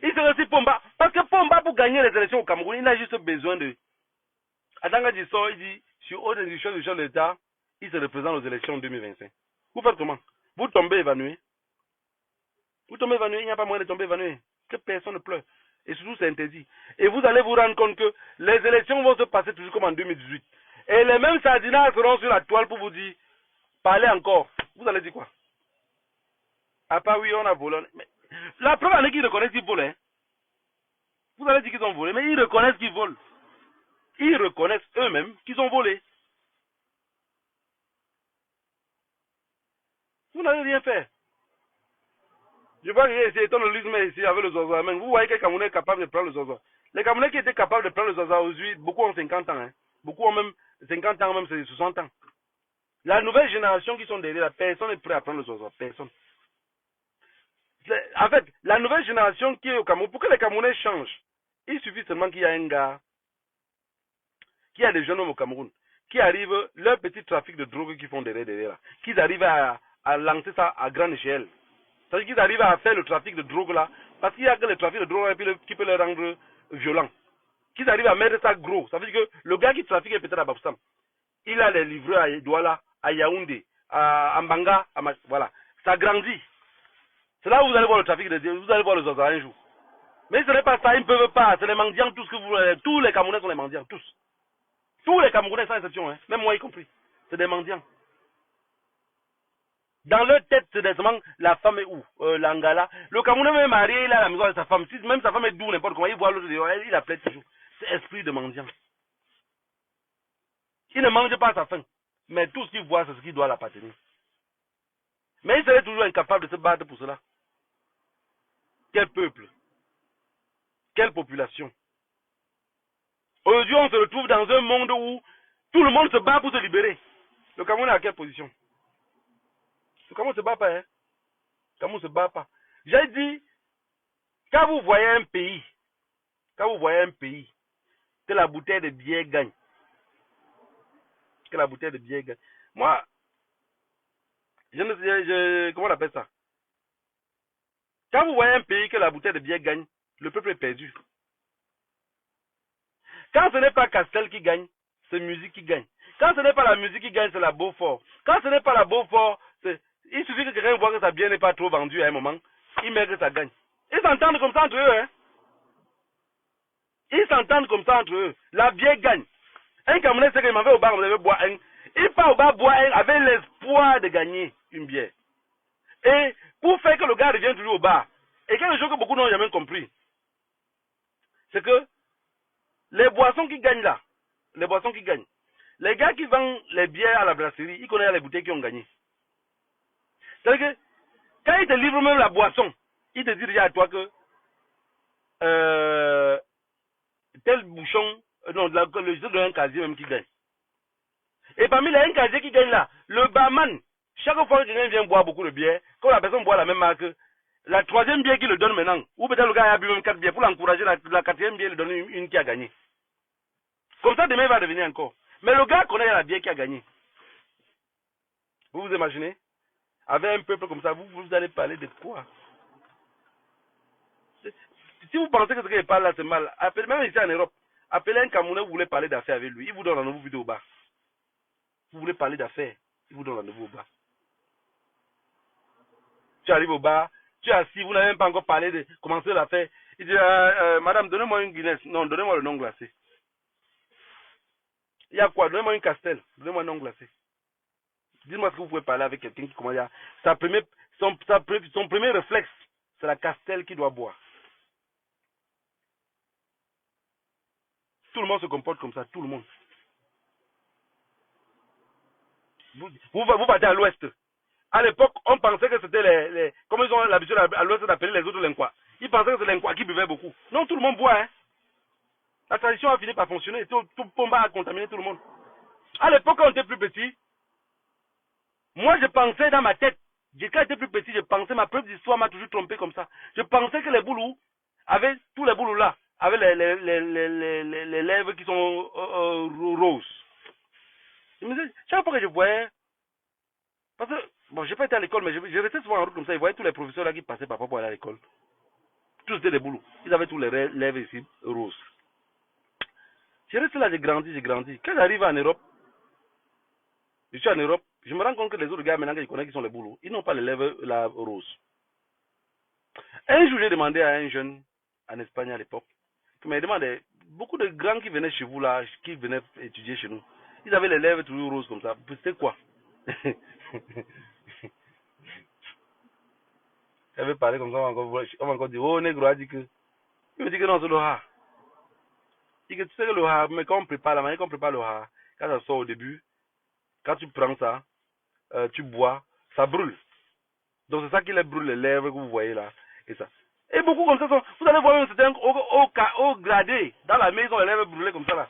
Speaker 1: Il sait aussi Pomba. Parce que Pomba, pour gagner les élections au Cameroun, il a juste besoin de. Adanga dit ça, il dit, sur haute institution du chef de l'État, il se représente aux élections 2025. Vous faites comment? Vous tombez évanoui. Vous tombez évanoui, il n'y a pas moyen de tomber évanoui. Que personne ne pleure. Et surtout, c'est interdit. Et vous allez vous rendre compte que les élections vont se passer toujours comme en 2018. Et les mêmes sardinats seront sur la toile pour vous dire, parlez encore. Vous allez dire quoi? Ah pas oui, on a volé. Mais la preuve en est qu'ils reconnaissent qu'ils volent. Hein. Vous allez dire qu'ils ont volé, mais ils reconnaissent qu'ils volent. Ils reconnaissent eux-mêmes qu'ils ont volé. Vous n'avez rien fait. Je vois que c'est étonnolisme ici avec le Zozo. Vous voyez que les Camerounais sont capables de prendre le Zozo. Les Camerounais qui étaient capables de prendre le Zozo aujourd'hui, beaucoup ont 50 ans. Hein. Beaucoup ont même 50 ans, même c'est 60 ans. La nouvelle génération qui sont derrière, personne n'est prêt à prendre le Zozo. Personne. En fait, la nouvelle génération qui est au Cameroun, pour que les Camerounais changent, il suffit seulement qu'il y ait un gars, qu'il y a des jeunes hommes au Cameroun, qui arrivent, leur petit trafic de drogue qu'ils font derrière, qu'ils arrivent à lancer ça à grande échelle. C'est-à-dire qu'ils arrivent à faire le trafic de drogue là, parce qu'il y a que le trafic de drogue là, qui peut les rendre violents. Qu'ils arrivent à mettre ça gros. Ça veut dire que le gars qui trafique peut-être à Bafoussam, il a les livreurs à Douala, à Yaoundé, à Mbanga, voilà. Ça grandit. C'est là où vous allez voir le trafic de vous allez voir le Zaza un jour. Mais ce n'est pas ça, ils ne peuvent pas. C'est les mendiants, tous que vous, tous les Camerounais sont les mendiants, tous. Tous les Camerounais sans exception, hein, même moi y compris. C'est des mendiants. Dans leur tête, c'est des seulement la femme est où l'Angala. Le Camerounais même marié, il a la maison de sa femme. Si même sa femme est d'où, n'importe comment, il voit l'autre dehors, il appelle toujours. C'est esprit de mendiant. Il ne mange pas à sa faim. Mais tout ce qu'il voit, c'est ce qui doit l'appartenir. Mais il serait toujours incapable de se battre pour cela. Quel peuple? Quelle population? Aujourd'hui, on se retrouve dans un monde où tout le monde se bat pour se libérer. Le Cameroun est à quelle position? Le Cameroun ne se bat pas, hein? Le Cameroun ne se bat pas. J'ai dit, quand vous voyez un pays, que la bouteille de bière gagne, moi, comment on appelle ça? Quand vous voyez un pays que la bouteille de bière gagne, le peuple est perdu. Quand ce n'est pas Castel qui gagne, c'est musique qui gagne. Quand ce n'est pas la musique qui gagne, c'est la Beaufort. Quand ce n'est pas la Beaufort, il suffit que quelqu'un voit que sa bière n'est pas trop vendue à un moment, il met que ça gagne. Ils s'entendent comme ça entre eux, hein? Ils s'entendent comme ça entre eux. La bière gagne. Un Camerounais sait qu'il m'en va au bar, on devait boire un. Il part au bar boire un avec l'espoir de gagner une bière. Et pour faire que le gars revienne toujours au bar, et quelque chose que beaucoup n'ont jamais compris, c'est que les boissons qui gagnent là, les gars qui vendent les bières à la brasserie, ils connaissent les bouteilles qui ont gagné. C'est-à-dire que quand ils te livrent même la boisson, ils te disent déjà à toi que tel bouchon, non, le jeu de un casier même qui gagne. Et parmi les un casier qui gagne là, le barman, chaque fois que quelqu'un vient boire beaucoup de bière, quand la personne boit la même marque, la troisième bière qu'il le donne maintenant, ou peut-être le gars a bu même 4 bières, pour l'encourager, la quatrième bière, il lui donne une qui a gagné. Comme ça, demain, il va devenir encore. Mais le gars connaît la bière qui a gagné. Vous vous imaginez? Avec un peuple comme ça, vous allez parler de quoi? Si vous pensez que ce qu'il parle là, c'est mal, appelez, même ici en Europe, appelez un Camerounais, vous voulez parler d'affaires avec lui, il vous donne un nouveau vidéo au bar. Vous voulez parler d'affaires, il vous donne un nouveau au bar. Tu arrives au bar, tu es assis, vous n'avez même pas encore parlé de commencer l'affaire. Il dit, madame, donnez-moi une Guinness. Non, donnez-moi le non glacé. Il y a quoi? Donnez-moi une Castel. Donnez-moi un non glacé. Dites-moi ce que vous pouvez parler avec quelqu'un qui commence à... Son premier réflexe, c'est la Castel qu'il doit boire. Tout le monde se comporte comme ça, tout le monde. Vous partez à l'ouest. À l'époque, on pensait que c'était comme ils ont l'habitude à l'ouest d'appeler les autres linquois. Ils pensaient que c'est les linquois qui buvaient beaucoup. Non, tout le monde boit, hein. La tradition a fini par fonctionner. Tout Pomba a contaminé tout le monde. À l'époque, quand on était plus petit, moi je pensais dans ma tête, quand j'étais plus petit, je pensais, ma preuve d'histoire m'a toujours trompé comme ça. Je pensais que les boulous, tous les boulous là, avaient les lèvres qui sont roses. Je me disais, chaque fois que je voyais, parce que, bon, j'ai pas été à l'école, mais je restais souvent en route comme ça, je voyais tous les professeurs là qui passaient parfois pour aller à l'école. Tous étaient des boulous. Ils avaient tous les lèvres ici roses. Je reste là, j'ai grandi. Quand j'arrive en Europe, je suis en Europe, je me rends compte que les autres gars maintenant que je connais qui sont les boulots, ils n'ont pas les lèvres là, roses. Un jour, j'ai demandé à un jeune en Espagne à l'époque, qui m'a demandé, beaucoup de grands qui venaient chez vous là, qui venaient étudier chez nous, ils avaient les lèvres toujours roses comme ça. C'était quoi? J'avais parlé comme ça, on m'a encore dit, oh, négro a dit que. Il me dit que non, c'est le ha. Il dit que tu sais que le ha, mais quand on prépare la manière qu'on prépare le ha, quand ça sort au début, quand tu prends ça, tu bois, ça brûle. Donc c'est ça qui les brûle les lèvres que vous voyez là. Et ça. Et beaucoup comme ça sont. Vous allez voir c'était au gradé, dans la maison, les lèvres brûlées comme ça là.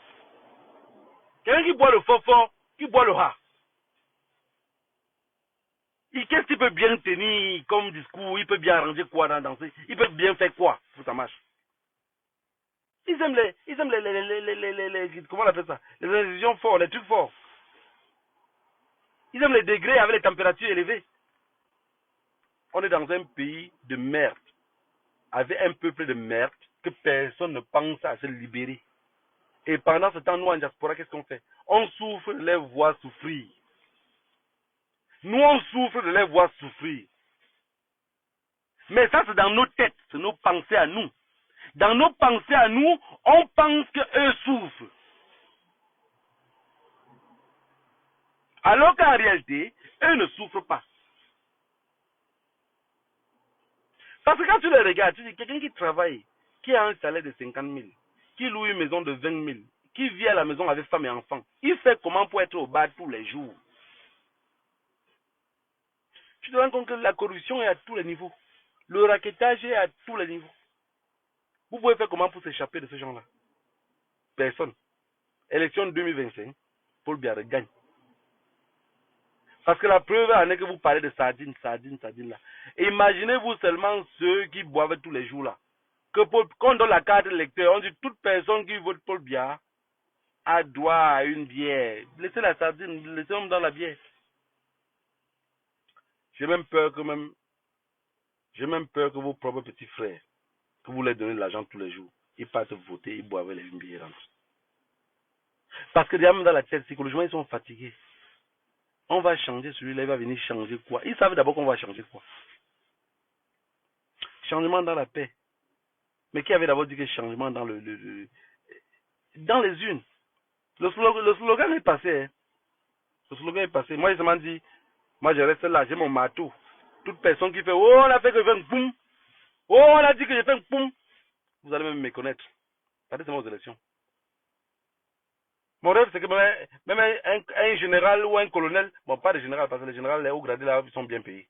Speaker 1: Quelqu'un qui boit le fort, qui boit le ha. Qu'est-ce qu'il peut bien tenir comme discours? Il peut bien arranger quoi dans danser? Il peut bien faire quoi pour que ça marche? Ils aiment comment on appelle ça? Les ingrédients forts, les trucs forts. Ils aiment les degrés avec les températures élevées. On est dans un pays de merde, avec un peuple de merde, que personne ne pense à se libérer. Et pendant ce temps, nous en diaspora, qu'est-ce qu'on fait? On souffre de les voir souffrir. Nous, on souffre de les voir souffrir. Mais ça, c'est dans nos têtes, c'est nos pensées à nous. Dans nos pensées à nous, on pense qu'eux souffrent. Alors qu'en réalité, eux ne souffrent pas. Parce que quand tu les regardes, tu dis quelqu'un qui travaille, qui a un salaire de 50 000, qui loue une maison de 20 000, qui vit à la maison avec femme et enfant, il fait comment pour être au bar tous les jours? Tu te rends compte que la corruption est à tous les niveaux. Le raquettage est à tous les niveaux. Vous pouvez faire comment pour s'échapper de ces gens-là? Personne. Élection 2025, Paul Biya gagne. Parce que la preuve en est que vous parlez de sardines là. Imaginez-vous seulement ceux qui boivent tous les jours là. Quand on donne la carte électeur, on dit toute personne qui vote Paul Biya a droit à une bière. Laissez la sardine, laissez-le dans la bière. J'ai même peur que vos propres petits frères, que vous leur donnez de l'argent tous les jours, ils partent voter, ils boivent les bières. Parce que déjà même dans la tête, psychologiquement, ils sont fatigués. On va changer celui-là, il va venir changer quoi? Ils savent d'abord qu'on va changer quoi? Changement dans la paix. Mais qui avait d'abord dit que changement dans dans les unes? Le slogan est passé. Hein. Le slogan est passé. Moi, ils m'ont dit, moi je reste là, j'ai mon marteau. Toute personne qui fait, oh, on a fait que je fais un boum. Oh, on a dit que je fais un boum. Vous allez même me connaître. Regardez seulement aux élections. Mon rêve, c'est que même un général ou un colonel, bon, pas de général, parce que les généraux, les hauts gradés là, ils sont bien payés.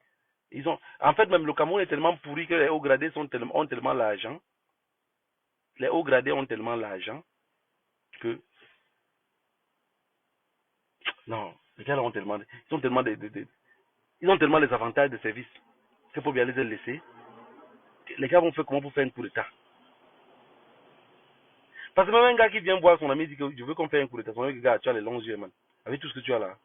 Speaker 1: En fait, même le Cameroun est tellement pourri que les hauts gradés ont tellement l'argent. Les hauts gradés ont tellement l'argent que, non, les gars là ont tellement, ils ont tellement les avantages de service que pour bien les laisser, les gars vont faire comment pour faire un coup d'état. Parce que même un gars qui vient voir son ami dit que je veux qu'on fasse un coup d'état. Son ami dit, gars, tu as les longs yeux, man. Avec tout ce que tu as là,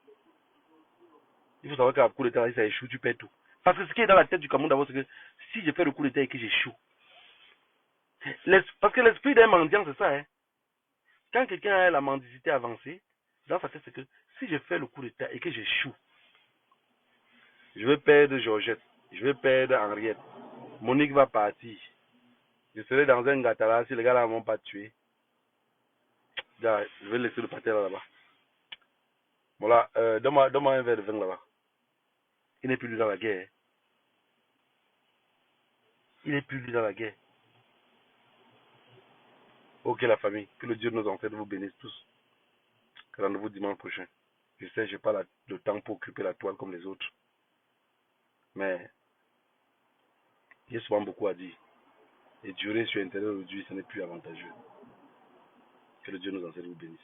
Speaker 1: il faut savoir qu'un coup d'état, si ça échoue, tu perds tout. Parce que ce qui est dans la tête du Cameroun d'abord, c'est que si je fais le coup d'état et que j'échoue, parce que l'esprit d'un mendiant, c'est ça, hein. Quand quelqu'un a la mendicité avancée, dans sa tête, c'est que si je fais le coup d'état et que j'échoue, je vais perdre Georgette, je vais perdre Henriette, Monique va partir. Je serai dans un gâteau si les gars là ne m'ont pas tué. Gars, je vais laisser le pâté là-bas. Voilà, donne-moi un verre de vin là-bas. Il n'est plus lui dans la guerre. Il n'est plus lui dans la guerre. Ok la famille, que le Dieu de nos ancêtres vous bénisse tous. Rendez-vous dimanche prochain. Je sais, je n'ai pas le temps pour occuper la toile comme les autres. Mais j'ai souvent beaucoup à dire. Et durer sur Internet aujourd'hui, ce n'est plus avantageux. Que le Dieu de nos ancêtres vous bénisse.